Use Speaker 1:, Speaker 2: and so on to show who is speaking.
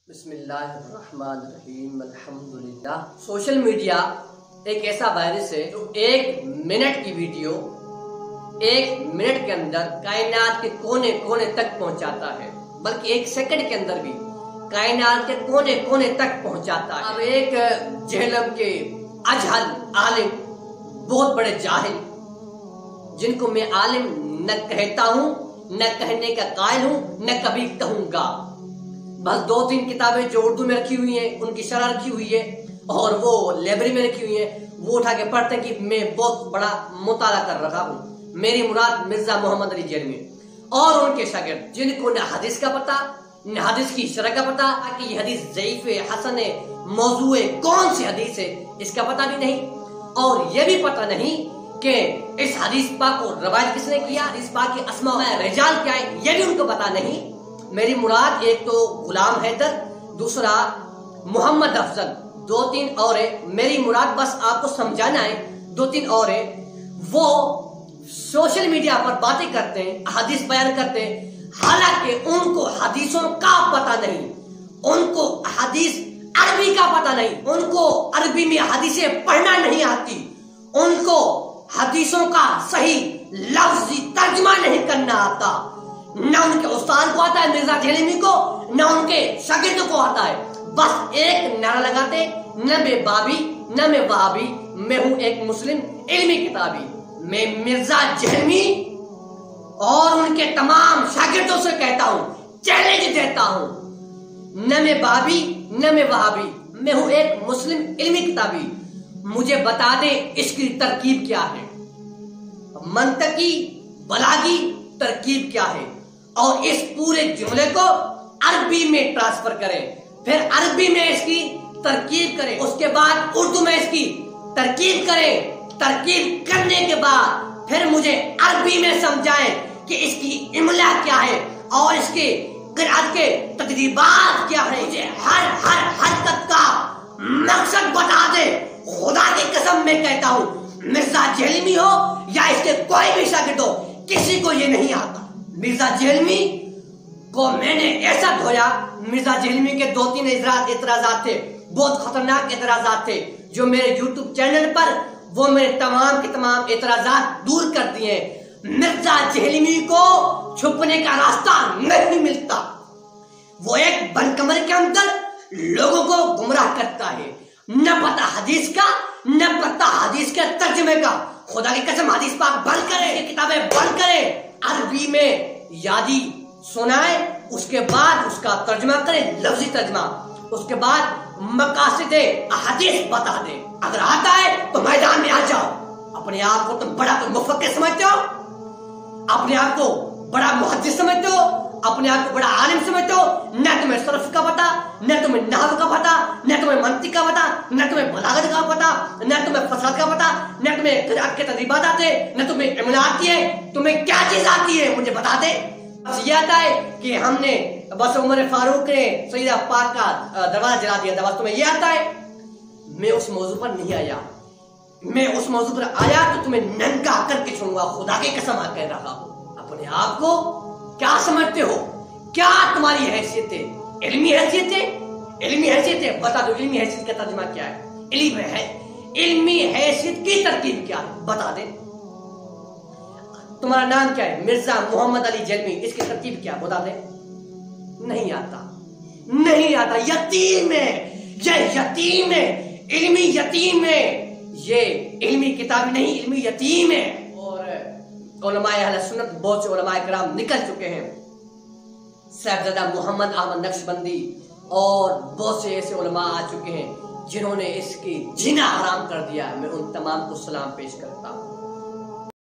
Speaker 1: बिस्मिल्लाहिर्रहमानिर्रहीम अल्हम्दुलिल्लाह। Social media एक ऐसा वायरस है जो 1 मिनट की वीडियो 1 मिनट के अंदर कायनात के कोने कोने तक पहुंचाता है, बल्कि 1 सेकंड के अंदर भी कायनात के कोने कोने तक पहुंचाता है। अब एक जहलम के अजहल आलिम, बहुत बड़े जाहिल, जिनको मैं आलिम न कहता हूँ, न कहने का कायल हूँ, न कभी कहूंगा। बस 2-3 किताबें जो उर्दू में रखी हुई हैं उनकी शरह रखी हुई है और वो लाइब्रेरी में रखी हुई है, वो उठा के पढ़ते हैं कि मैं बहुत बड़ा मुताला कर रहा हूँ। मेरी मुराद मिर्जा मोहम्मद अली जहलमी और उनके शागिर्द, जिनको न हदीस का पता न हदीस की शरह का पता, कि ये हदीस ज़ईफ है, हसन है, मौजू है, कौन सी हदीस है इसका पता भी नहीं, और ये भी पता नहीं कि इस हदीस पाक को रवायत किसने किया, हदीस पाक की अस्मा रिजाल क्या है, ये भी उनको पता नहीं। मेरी मुराद एक तो गुलाम हैदर, दूसरा मोहम्मद अफजल, 2-3 और है। मेरी मुराद बस आपको समझाना है, 2-3 और है। वो सोशल मीडिया पर बातें करते हैं, हदीस बयान करते हैं, हालांकि उनको हदीसों का पता नहीं, उनको हदीस अरबी का पता नहीं, उनको अरबी में हदीसें पढ़ना नहीं आती, उनको हदीसों का सही लफ्जी तर्जुमा नहीं करना आता, न उनके उस्ताद को आता है मिर्जा जहलमी को, न उनके शागिर्दों को आता है। बस एक नारा लगाते, न मैं बाबी न मैं वहाबी, मैं हूं एक मुस्लिम इल्मी किताबी। मैं मिर्जा जहलमी और उनके तमाम शागिर्दों से कहता हूं, चैलेंज देता हूं, न मैं बाबी न मैं वहाबी, मैं हूं एक मुस्लिम इल्मी किताबी। मुझे बता दे इसकी तरकीब क्या है, मंतकी बलागी तरकीब क्या है, और इस पूरे जुमले को अरबी में ट्रांसफर करें, फिर अरबी में इसकी तरकीब करें, उसके बाद उर्दू में इसकी तरकीब करें, तरकीब करने के बाद फिर मुझे अरबी में समझाएं कि इसकी इमला क्या है और इसके क़िराअत के तकरीबात क्या है। मुझे हर हरकत का मकसद बता दे। खुदा की कसम मैं कहता हूँ, मिर्जा जहलमी हो या इसके कोई भी शागिर्द हो, किसी को ये नहीं आता। मिर्जा जहलमी को मैंने ऐसा धोया, मिर्जा जहलमी के 2-3 एतराजात थे, बहुत खतरनाक एतराजात थे, जो मेरे यूट्यूब चैनल पर वो मेरे तमाम के तमाम एतराजात दूर कर दिए। मिर्जा जहलमी को छुपने का रास्ता नहीं मिलता, वो एक बनकमर के अंदर लोगों को गुमराह करता है, न पता हदीस का न पता हदीस के तर्जुमे का। खुदा की कसम हदीस पाक बंद करे, किताबें बंद करे, अरबी में यादी सुनाए, उसके बाद उसका तर्जुमा करे, लफ्जी तर्जुमा, उसके बाद मकासिदे हदीस बता दे। अगर आता है तो मैदान में आ जाओ। अपने आप को तुम बड़ा मुफक्किर समझते हो, अपने आप को बड़ा मुहद्दिस समझते हो, अपने आप को बड़ा आलिम समझते हो, न तुम्हें सरफ का पता, न तुम्हें नहव का पता, न तुम्हें मंतिक का पता, न तुम्हें बलागत का पता, न तुम्हें फसाद का पता, न तुम्हें क़िराअत के तदरीबात आते, न तुम्हें इमला आती है। तुम्हें क्या चीज आती है मुझे बता दे। बस ये आता है कि हमने बस उमर फारूक ने सैयदा पाक का दरवाजा जला दिया था, बस तुम्हें ये आता है। मैं उस मौजू पर नहीं आया, मैं उस मौजू पर आया तो तुम्हें नंगा करके छोड़ूंगा, खुदा की कसम कह रहा हूं। अपने आप को क्या समझते हो, क्या तुम्हारी हैसियत है, इल्मी हैसियत है, इल्मी हैसियत है, बता दो इल्मी हैसियत का तर्जुमा क्या है, इल्म है, इल्मी हैसियत की तरकीब क्या है बता दे। तुम्हारा नाम क्या है, मिर्जा मोहम्मद अली जहलमी, इसकी तरकीब क्या बता दे। नहीं आता, नहीं आता, यतीम है, ये यतीम है, इल्मी यतीम है, ये इल्मी किताब नहीं, इल्मी यतीम है। और उलमाए अहले सुन्नत, बहुत से उलमाए किराम निकल चुके हैं, साहिबजादा मोहम्मद अहमद नक्शबंदी और बहुत से ऐसे उलमा आ चुके हैं जिन्होंने इसकी जीना हराम कर दिया। मैं उन तमाम को सलाम पेश करता हूँ।